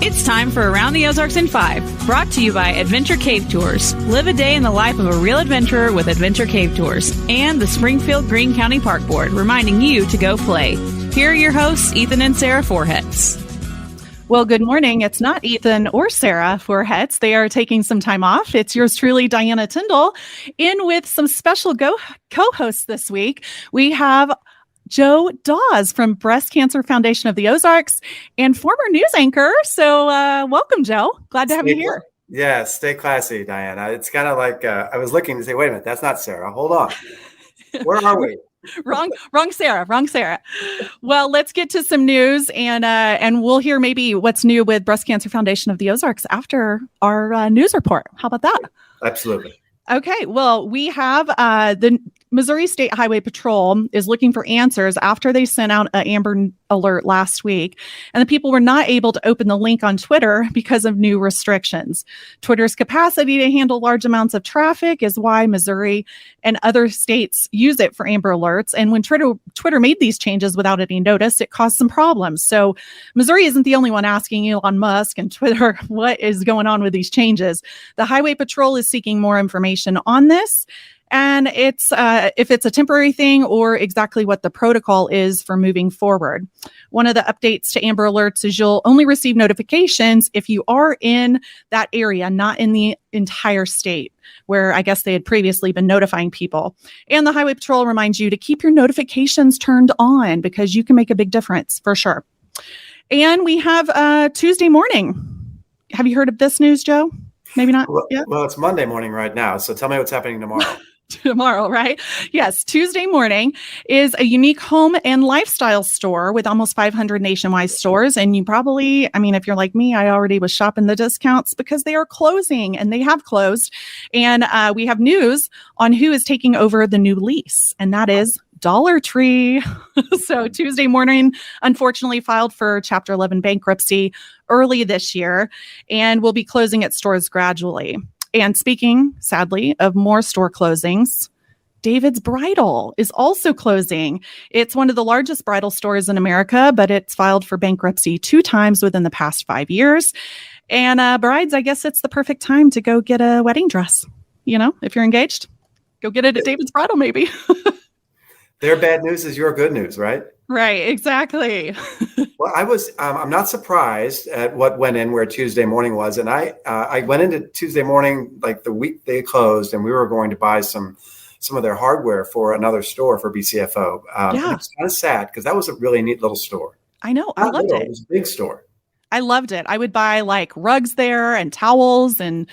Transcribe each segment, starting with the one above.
It's time for Around the Ozarks in 5, brought to you by Adventure Cave Tours. Live a day in the life of a real adventurer with Adventure Cave Tours. And the Springfield Greene County Park Board, reminding you to go play. Here are your hosts, Ethan and Sarah Forhetz. Well, good morning. It's not Ethan or Sarah Forhetz. They are taking some time off. It's yours truly, Diana Tyndall, in with some special co-hosts this week. We have Joe Dawes from Breast Cancer Foundation of the Ozarks and former news anchor. So welcome, Joe. Glad to have you here. Yeah, stay classy, Diana. It's kind of like I was looking to say, wait a minute, that's not Sarah. Hold on. Where are we? Wrong Sarah. Well, let's get to some news and we'll hear maybe what's new with Breast Cancer Foundation of the Ozarks after our news report. How about that? Absolutely. Okay, well, we have the Missouri State Highway Patrol is looking for answers after they sent out an Amber Alert last week, and the people were not able to open the link on Twitter because of new restrictions. Twitter's capacity to handle large amounts of traffic is why Missouri and other states use it for Amber Alerts, and when Twitter made these changes without any notice, it caused some problems. So Missouri isn't the only one asking Elon Musk and Twitter what is going on with these changes. The Highway Patrol is seeking more information on this, and it's if it's a temporary thing or exactly what the protocol is for moving forward. One of the updates to Amber Alerts is you'll only receive notifications if you are in that area, not in the entire state, where I guess they had previously been notifying people. And the Highway Patrol reminds you to keep your notifications turned on because you can make a big difference for sure. And we have Tuesday morning. Have you heard of this news, Joe? Maybe not yet? Well, it's Monday morning right now, so tell me what's happening tomorrow. Tomorrow, right? Yes, Tuesday morning is a unique home and lifestyle store with almost 500 nationwide stores. And you probably, if you're like me, I already was shopping the discounts because they are closing, and they have closed. And we have news on who is taking over the new lease, and that is Dollar Tree. So Tuesday morning, unfortunately, filed for Chapter 11 bankruptcy early this year, and will be closing its stores gradually. And speaking, sadly, of more store closings, David's Bridal is also closing. It's one of the largest bridal stores in America, but it's filed for bankruptcy 2 times within the past 5 years. And brides, I guess it's the perfect time to go get a wedding dress. If you're engaged, go get it at David's Bridal, maybe. Their bad news is your good news, right? Right, exactly. Well, I'm not surprised at what went in where Tuesday morning was. And I went into Tuesday morning, like the week they closed, and we were going to buy some of their hardware for another store for BCFO. Yeah. It was kind of sad because that was a really neat little store. I know. I loved it. It was a big store. I loved it. I would buy like rugs there and towels and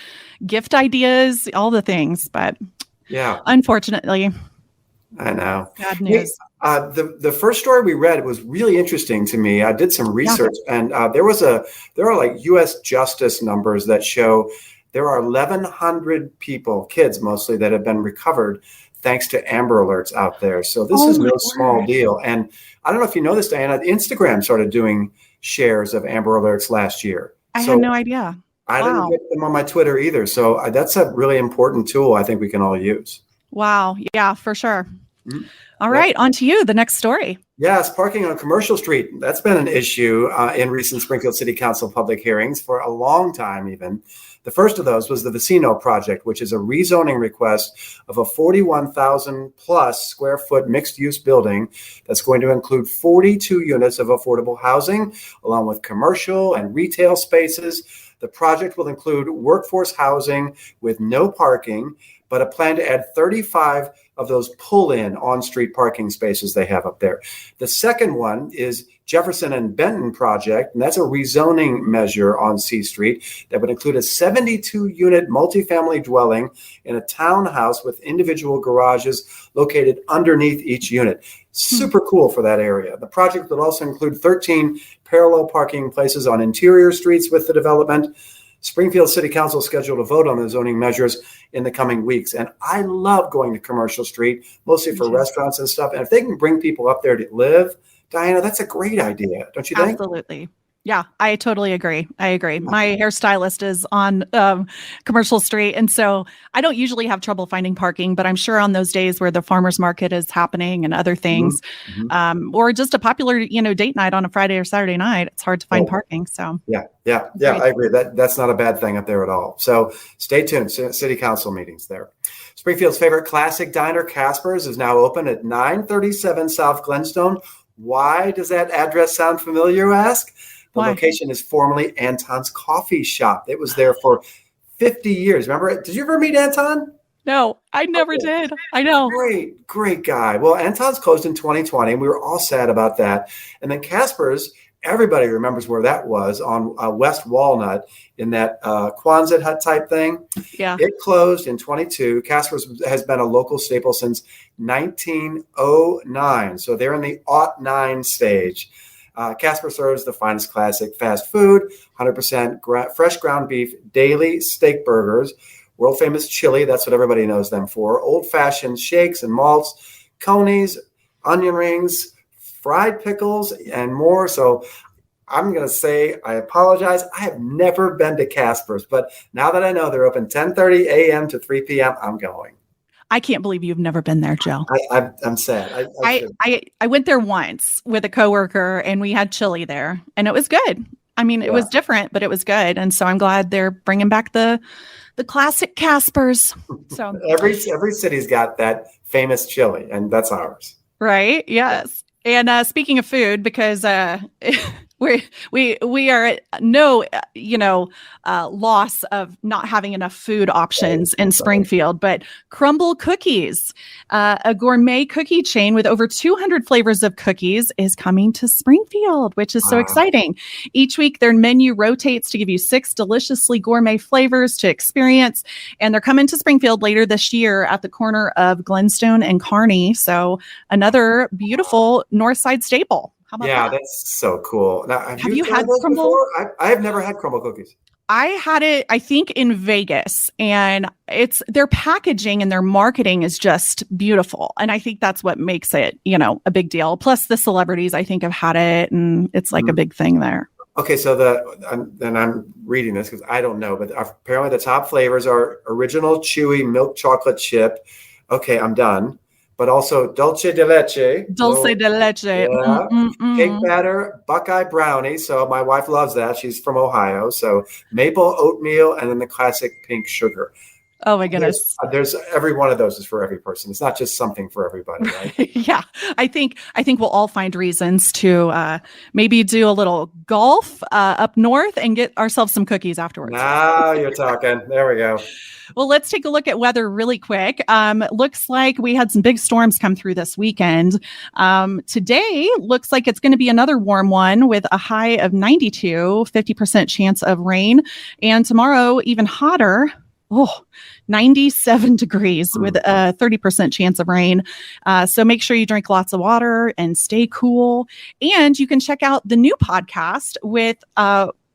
gift ideas, all the things. But yeah, unfortunately, I know. Bad news. The first story we read was really interesting to me. I did some research, and there are like U.S. Justice numbers that show there are 1,100 people, kids mostly, that have been recovered thanks to Amber Alerts out there. So this is no small deal. And I don't know if you know this, Diana. Instagram started doing shares of Amber Alerts last year. I had no idea. I didn't get them on my Twitter either. So that's a really important tool I think we can all use. Wow. Yeah, for sure. Mm-hmm. All right, on to you, the next story. Yes, parking on Commercial Street. That's been an issue in recent Springfield City Council public hearings for a long time even. The first of those was the Vecino project, which is a rezoning request of a 41,000 plus square foot mixed use building that's going to include 42 units of affordable housing, along with commercial and retail spaces. The project will include workforce housing with no parking, but a plan to add 35 of those pull-in on-street parking spaces they have up there. The second one is Jefferson and Benton project, and that's a rezoning measure on C Street that would include a 72-unit multifamily dwelling in a townhouse with individual garages located underneath each unit. Super cool for that area. The project would also include 13 parallel parking places on interior streets with the development. Springfield City Council is scheduled to vote on the zoning measures in the coming weeks. And I love going to Commercial Street, mostly for restaurants and stuff. And if they can bring people up there to live, Diana, that's a great idea, don't you think? Absolutely. Yeah, I totally agree. I agree. My hairstylist is on Commercial Street, and so I don't usually have trouble finding parking, but I'm sure on those days where the farmers market is happening and other Mhm, things, mhm. or just a popular, date night on a Friday or Saturday night, it's hard to find Right. parking. So, Yeah. agreed. I agree. That's not a bad thing up there at all. So stay tuned. City council meetings there. Springfield's favorite classic diner, Casper's, is now open at 937 South Glenstone. Why does that address sound familiar, you ask? The Why? location is formerly Anton's Coffee Shop. It was there for 50 years. Remember it? Did you ever meet Anton? No, I never Okay. did. I know. Great guy. Well, Anton's closed in 2020, and we were all sad about that. And then Casper's, everybody remembers where that was on West Walnut in that Quonset hut type thing. Yeah. It closed in 22. Casper's has been a local staple since 1909. So they're in the '09 stage. Casper serves the finest classic fast food, 100% fresh ground beef, daily steak burgers, world famous chili. That's what everybody knows them for. Old fashioned shakes and malts, conies, onion rings, fried pickles, and more. So I'm going to say I apologize. I have never been to Casper's, but now that I know they're open 10:30 a.m. to 3 p.m., I'm going. I can't believe you've never been there, Joe. I'm sad. I went there once with a coworker and we had chili there and it was good. I mean, it was different, but it was good. And so I'm glad they're bringing back the classic Caspers. So every city's got that famous chili, and that's ours. right. Yes. And speaking of food, because we are at no loss of not having enough food options in Springfield, but Crumble Cookies, a gourmet cookie chain with over 200 flavors of cookies, is coming to Springfield, which is so exciting. Each week their menu rotates to give you 6 deliciously gourmet flavors to experience, and they're coming to Springfield later this year at the corner of Glenstone and Kearney. So another beautiful North Side staple. How about that? That's so cool. Now, have you had those crumble before? I have never had crumble cookies. I had it, I think, in Vegas, and it's their packaging and their marketing is just beautiful. And I think that's what makes it, a big deal. Plus the celebrities, I think, have had it, and it's like a big thing there. Okay, so I'm reading this because I don't know, but apparently the top flavors are original chewy milk chocolate chip. Okay, I'm done. But also dulce de leche. Dulce de leche. Yeah. Cake batter, Buckeye brownie. So my wife loves that. She's from Ohio. So maple oatmeal, and then the classic pink sugar. Oh my goodness. There's every one of those is for every person. It's not just something for everybody, right? Yeah. I think we'll all find reasons to maybe do a little golf up north and get ourselves some cookies afterwards. Now you're talking. There we go. Well, let's take a look at weather really quick. Looks like we had some big storms come through this weekend. Today looks like it's going to be another warm one with a high of 92, 50% chance of rain. And tomorrow, even hotter. 97 degrees with a 30% chance of rain. So make sure you drink lots of water and stay cool. And you can check out the new podcast with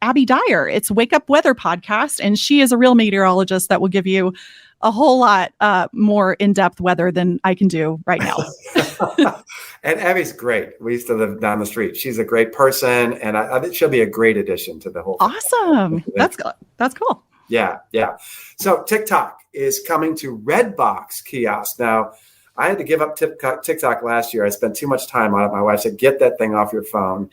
Abby Dyer. It's Wake Up Weather Podcast, and she is a real meteorologist that will give you a whole lot more in-depth weather than I can do right now. And Abby's great. We used to live down the street. She's a great person, and I think she'll be a great addition to the whole thing. Awesome. That's cool. Yeah. So TikTok is coming to Redbox kiosk. Now, I had to give up TikTok last year. I spent too much time on it. My wife said, get that thing off your phone.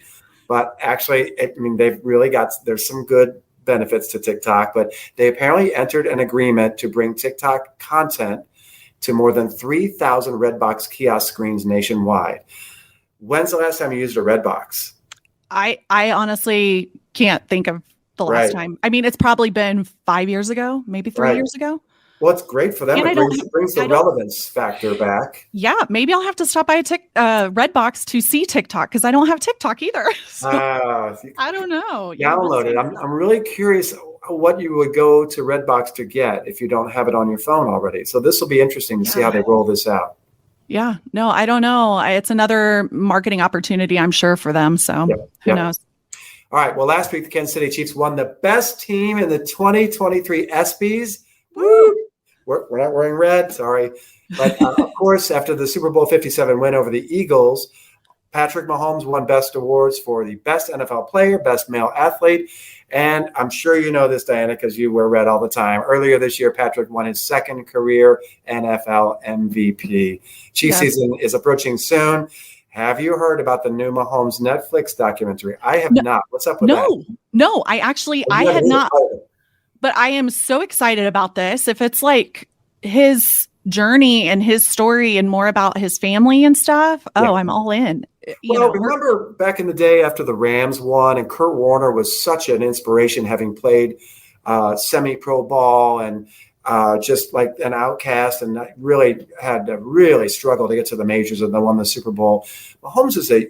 But actually, they've really there's some good benefits to TikTok, but they apparently entered an agreement to bring TikTok content to more than 3,000 Redbox kiosk screens nationwide. When's the last time you used a Redbox? I honestly can't think of the last time. I mean, it's probably been 5 years ago, maybe 3 years ago. Well, it's great for them. It brings the relevance factor back. Yeah, maybe I'll have to stop by Redbox to see TikTok because I don't have TikTok either. So, I don't know. Download it. I'm really curious what you would go to Redbox to get if you don't have it on your phone already. So this will be interesting to see how they roll this out. Yeah, no, I don't know. It's another marketing opportunity, I'm sure, for them. So who knows? All right. Well, last week, the Kansas City Chiefs won the best team in the 2023 ESPYs. Woo! We're not wearing red. Sorry. But of course, after the Super Bowl 57 win over the Eagles, Patrick Mahomes won best awards for the best NFL player, best male athlete. And I'm sure you know this, Diana, because you wear red all the time. Earlier this year, Patrick won his second career NFL MVP. Chiefs season is approaching soon. Have you heard about the new Mahomes Netflix documentary? I have not. What's up with that? No, I had not. But I am so excited about this. If it's like his journey and his story and more about his family and stuff, I'm all in. Remember back in the day after the Rams won, and Kurt Warner was such an inspiration, having played semi-pro ball and just like an outcast, and really had to really struggle to get to the majors, and then won the Super Bowl. Mahomes is a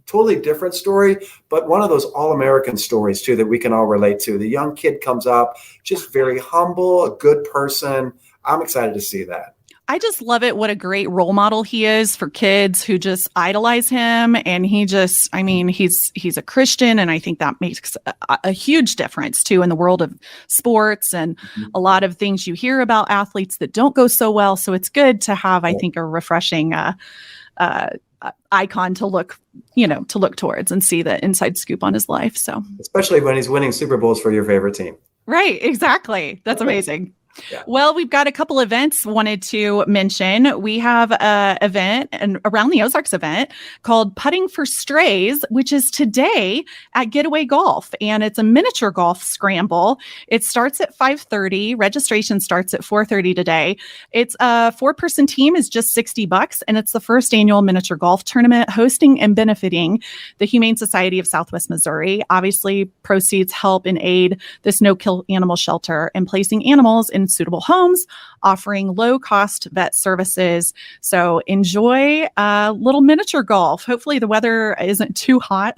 totally different story, but one of those all-American stories too that we can all relate to. The young kid comes up, just very humble, a good person. I'm excited to see that. I just love it. What a great role model he is for kids who just idolize him. And he's a Christian. And I think that makes a huge difference too in the world of sports and a lot of things you hear about athletes that don't go so well. So it's good to have, I think, a refreshing icon to look towards and see the inside scoop on his life. So especially when he's winning Super Bowls for your favorite team. Right. Exactly. That's amazing. Yeah. Well, we've got a couple events wanted to mention. We have an event and around the Ozarks event called Putting for Strays, which is today at Getaway Golf. And it's a miniature golf scramble. It starts at 5:30. Registration starts at 4:30 today. It's a 4-person team is just $60. And it's the first annual miniature golf tournament hosting and benefiting the Humane Society of Southwest Missouri. Obviously, proceeds help and aid this no-kill animal shelter and placing animals in suitable homes, offering low-cost vet services. So enjoy a little miniature golf. Hopefully the weather isn't too hot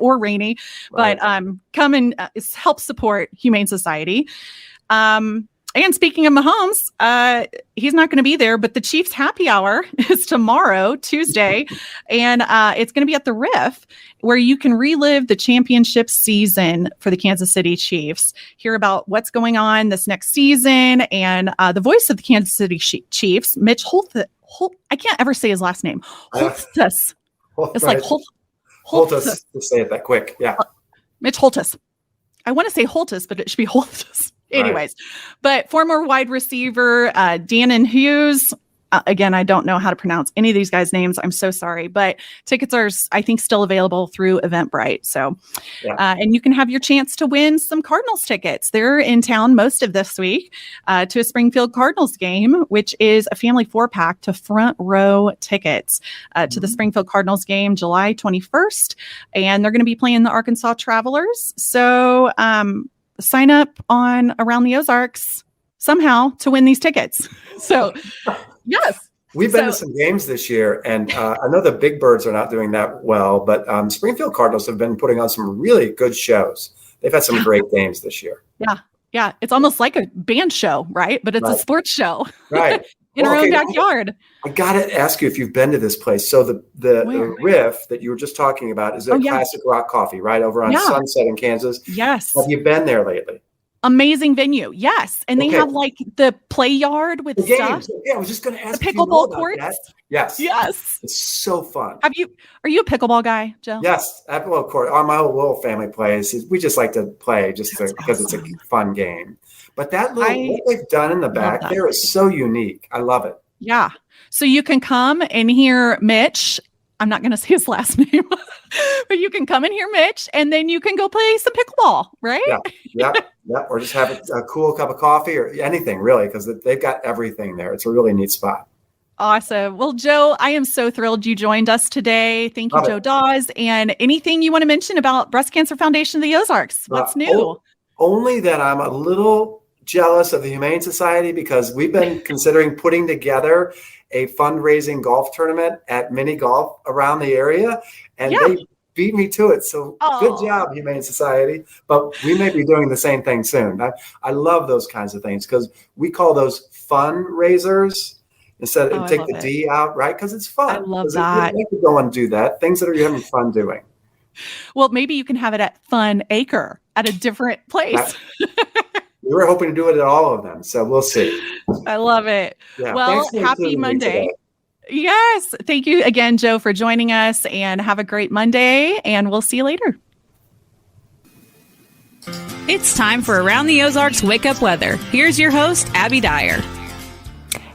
or rainy, but come and help support Humane Society. And speaking of Mahomes, he's not going to be there, but the Chiefs happy hour is tomorrow, Tuesday, and it's going to be at the Riff, where you can relive the championship season for the Kansas City Chiefs, hear about what's going on this next season, and the voice of the Kansas City Chiefs, Mitch I can't ever say his last name. Holthus. It's like Holthus. To say it that quick. Yeah. Mitch Holthus. I want to say Holthus, but it should be Holthus. Anyways, but former wide receiver Dannon Hughes. Again, I don't know how to pronounce any of these guys' names. I'm so sorry, but tickets are, I think, still available through Eventbrite. So, and you can have your chance to win some Cardinals tickets. They're in town most of this week to a Springfield Cardinals game, which is a family 4-pack to front row tickets to the Springfield Cardinals game, July 21st. And they're going to be playing the Arkansas Travelers. So, sign up on Around the Ozarks somehow to win these tickets. So, yes. We've been to some games this year, and I know the Big Birds are not doing that well, but Springfield Cardinals have been putting on some really good shows. They've had some great games this year. Yeah. It's almost like a band show, right? But it's a sports show. Right. In our own backyard. I got to ask you if you've been to this place. So the Riff that you were just talking about is a classic rock coffee, right? Over on Sunset in Kansas. Yes. Have you been there lately? Amazing venue. Yes. And they have like the play yard with the stuff. Games. Yeah, I was just going to ask the pickleball courts. That. Yes. Yes. It's so fun. Are you a pickleball guy, Joe? Yes. Pickleball court. My whole family plays. We just like to play because it's a fun game. But what they've done in the back there is so unique. I love it. Yeah. So you can come and hear Mitch. I'm not going to say his last name, but you can come and hear Mitch, and then you can go play some pickleball, right? Yeah. Or just have a cool cup of coffee or anything, really, because they've got everything there. It's a really neat spot. Awesome. Well, Joe, I am so thrilled you joined us today. Thank you, Joe Dawes. And anything you want to mention about Breast Cancer Foundation of the Ozarks? What's new? Only that I'm a little jealous of the Humane Society because we've been considering putting together a fundraising golf tournament at mini golf around the area, and they beat me to it. So good job, Humane Society. But we may be doing the same thing soon. I love those kinds of things because we call those fundraisers instead of take the D out, right? Because it's fun. I love that. You can go and do that. Things that you're having fun doing. Well, maybe you can have it at Fun Acre at a different place. We were hoping to do it at all of them, so we'll see. I love it. Yeah. Well, happy Monday. Yes. Thank you again, Joe, for joining us, and have a great Monday, and we'll see you later. It's time for Around the Ozarks Wake Up Weather. Here's your host, Abby Dyer.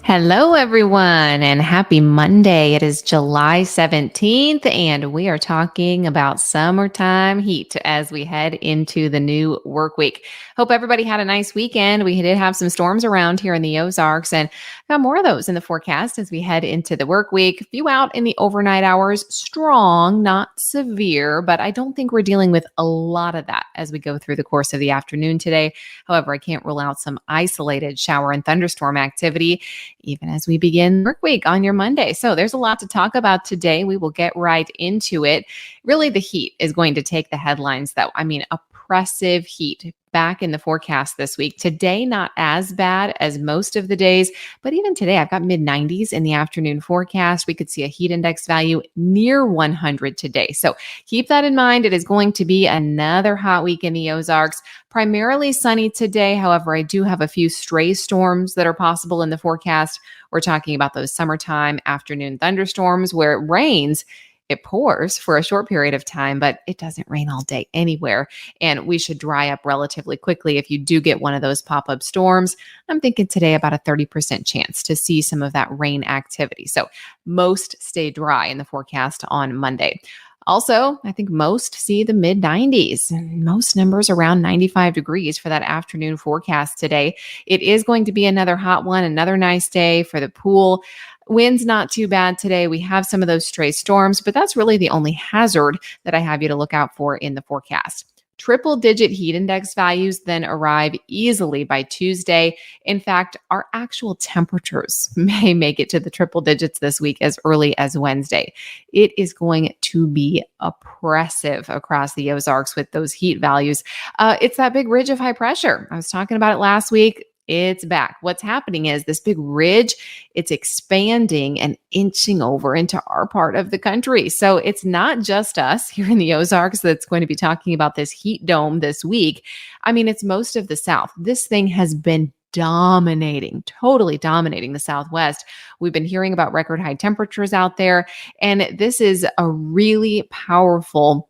Hello, everyone, and happy Monday. It is July 17th, and we are talking about summertime heat as we head into the new work week. Hope everybody had a nice weekend. We did have some storms around here in the Ozarks, and got more of those in the forecast as we head into the work week. A few out in the overnight hours, strong, not severe, but I don't think we're dealing with a lot of that as we go through the course of the afternoon today. However, I can't rule out some isolated shower and thunderstorm activity even as we begin work week on your Monday. So there's a lot to talk about today. We will get right into it. Really, the heat is going to take the headlines, though. I mean, oppressive heat back in the forecast this week. Today, not as bad as most of the days, but even today, I've got mid-90s in the afternoon forecast. We could see a heat index value near 100 today. So keep that in mind. It is going to be another hot week in the Ozarks. Primarily sunny today. However, I do have a few stray storms that are possible in the forecast. We're talking about those summertime afternoon thunderstorms where it rains. It pours for a short period of time, but it doesn't rain all day anywhere. And we should dry up relatively quickly if you do get one of those pop-up storms. I'm thinking today about a 30% chance to see some of that rain activity. So most stay dry in the forecast on Monday. Also, I think most see the mid 90s, most numbers around 95 degrees for that afternoon forecast today. It is going to be another hot one, another nice day for the pool. Wind's not too bad today. We have some of those stray storms, but that's really the only hazard that I have you to look out for in the forecast. Triple-digit heat index values then arrive easily by Tuesday. In fact, our actual temperatures may make it to the triple digits this week as early as Wednesday. It is going to be oppressive across the Ozarks with those heat values. It's that big ridge of high pressure. I was talking about it last week. It's back. What's happening is this big ridge, it's expanding and inching over into our part of the country. So it's not just us here in the Ozarks that's going to be talking about this heat dome this week. I mean, it's most of the South. This thing has been totally dominating the Southwest. We've been hearing about record high temperatures out there, and this is a really powerful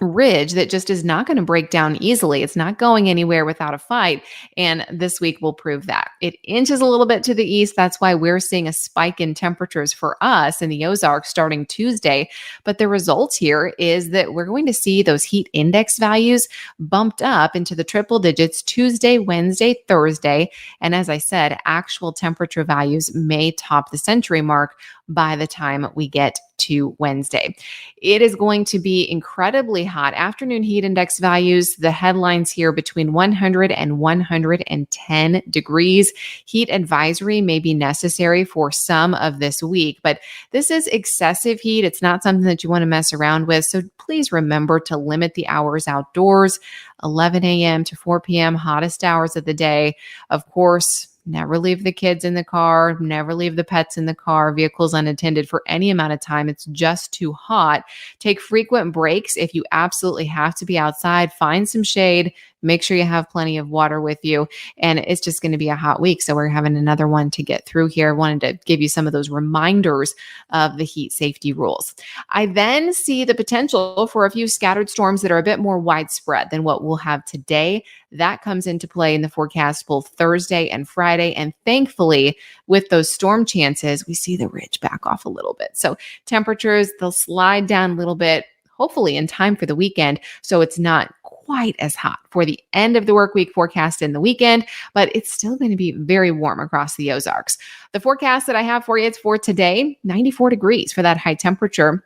ridge that just is not going to break down easily. It's not going anywhere without a fight. And this week will prove that. It inches a little bit to the east. That's why we're seeing a spike in temperatures for us in the Ozarks starting Tuesday. But the results here is that we're going to see those heat index values bumped up into the triple digits Tuesday, Wednesday, Thursday. And as I said, actual temperature values may top the century mark by the time we get to Wednesday. It is going to be incredibly hot. Afternoon heat index values, the headlines here between 100 and 110 degrees. Heat advisory may be necessary for some of this week, but this is excessive heat. It's not something that you want to mess around with. So please remember to limit the hours outdoors. 11 a.m. to 4 p.m., hottest hours of the day. Of course, never leave the kids in the car, never leave the pets in the car, vehicles unattended for any amount of time. It's just too hot. Take frequent breaks if you absolutely have to be outside. Find some shade. Make sure you have plenty of water with you. And it's just going to be a hot week. So we're having another one to get through here. I wanted to give you some of those reminders of the heat safety rules. I then see the potential for a few scattered storms that are a bit more widespread than what we'll have today. That comes into play in the forecast both Thursday and Friday. And thankfully, with those storm chances, we see the ridge back off a little bit. So temperatures, they'll slide down a little bit, hopefully in time for the weekend. So it's not quite as hot for the end of the work week forecast in the weekend, but it's still going to be very warm across the Ozarks. The forecast that I have for you, it's for today, 94 degrees for that high temperature.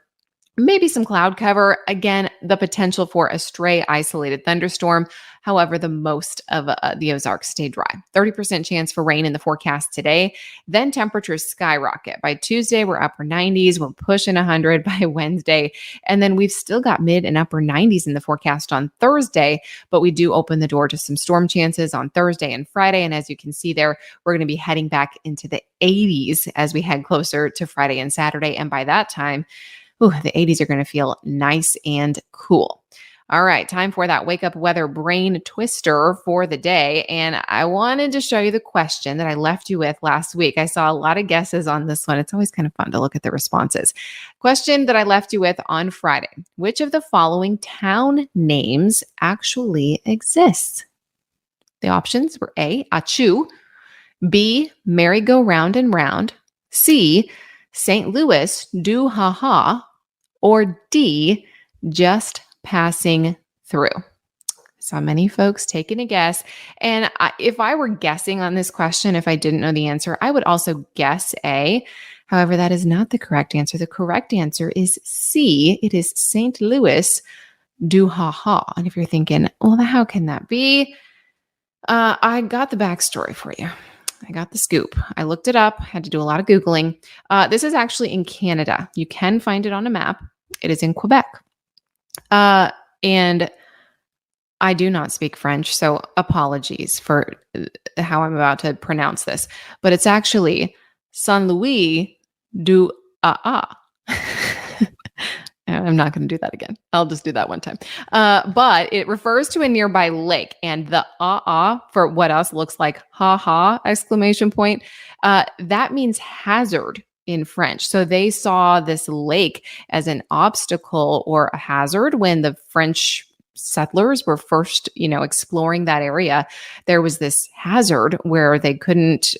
Maybe some cloud cover. Again, the potential for a stray isolated thunderstorm. However, the most of the Ozarks stay dry. 30% chance for rain in the forecast today. Then temperatures skyrocket. By Tuesday, we're upper 90s. We're pushing 100 by Wednesday. And then we've still got mid and upper 90s in the forecast on Thursday, but we do open the door to some storm chances on Thursday and Friday. And as you can see there, we're going to be heading back into the 80s as we head closer to Friday and Saturday. And by that time, the 80s are going to feel nice and cool. All right, time for that wake up weather brain twister for the day. And I wanted to show you the question that I left you with last week. I saw a lot of guesses on this one. It's always kind of fun to look at the responses. Question that I left you with on Friday. Which of the following town names actually exists? The options were A, Achu, B, merry-go-round and round, C, St. Louis, do ha ha, or D, just passing through. Saw many folks taking a guess. And if I were guessing on this question, if I didn't know the answer, I would also guess A. However, that is not the correct answer. The correct answer is C. It is St. Louis, do ha ha. And if you're thinking, well, how can that be? I got the backstory for you. I got the scoop. I looked it up, had to do a lot of Googling. This is actually in Canada. You can find it on a map. It is in Quebec. And I do not speak French, so apologies for how I'm about to pronounce this. But it's actually Saint Louis du Ah. I'm not going to do that again. I'll just do that one time. But it refers to a nearby lake, and the for what else looks like ha ha exclamation point. That means hazard in French. So they saw this lake as an obstacle or a hazard when the French settlers were first, exploring that area. There was this hazard where they couldn't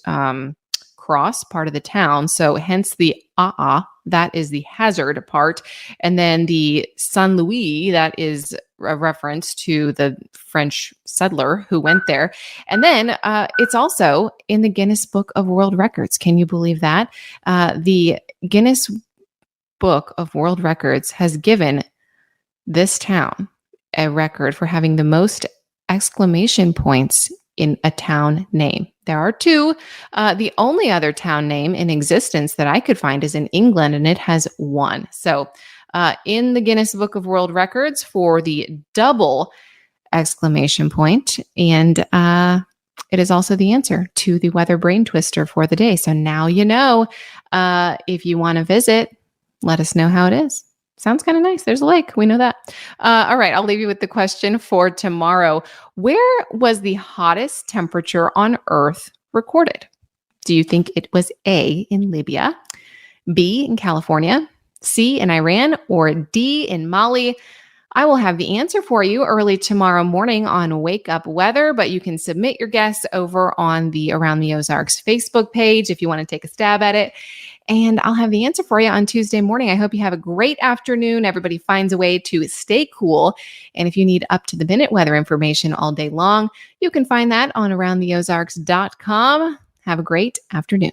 cross part of the town. So hence the that is the hazard part. And then the Saint Louis, that is a reference to the French settler who went there. And then it's also in the Guinness Book of World Records. Can you believe that? The Guinness Book of World Records has given this town a record for having the most exclamation points in a town name. There are two. The only other town name in existence that I could find is in England, and it has one. So in the Guinness Book of World Records for the double exclamation point. And it is also the answer to the weather brain twister for the day. So now you know. If you want to visit, let us know how it is. Sounds kind of nice. There's a lake. We know that. All right. I'll leave you with the question for tomorrow. Where was the hottest temperature on Earth recorded? Do you think it was A, in Libya, B, in California, C, in Iran, or D, in Mali? I will have the answer for you early tomorrow morning on Wake Up Weather, but you can submit your guess over on the Around the Ozarks Facebook page if you want to take a stab at it. And I'll have the answer for you on Tuesday morning. I hope you have a great afternoon. Everybody finds a way to stay cool. And if you need up-to-the-minute weather information all day long, you can find that on aroundtheozarks.com. Have a great afternoon.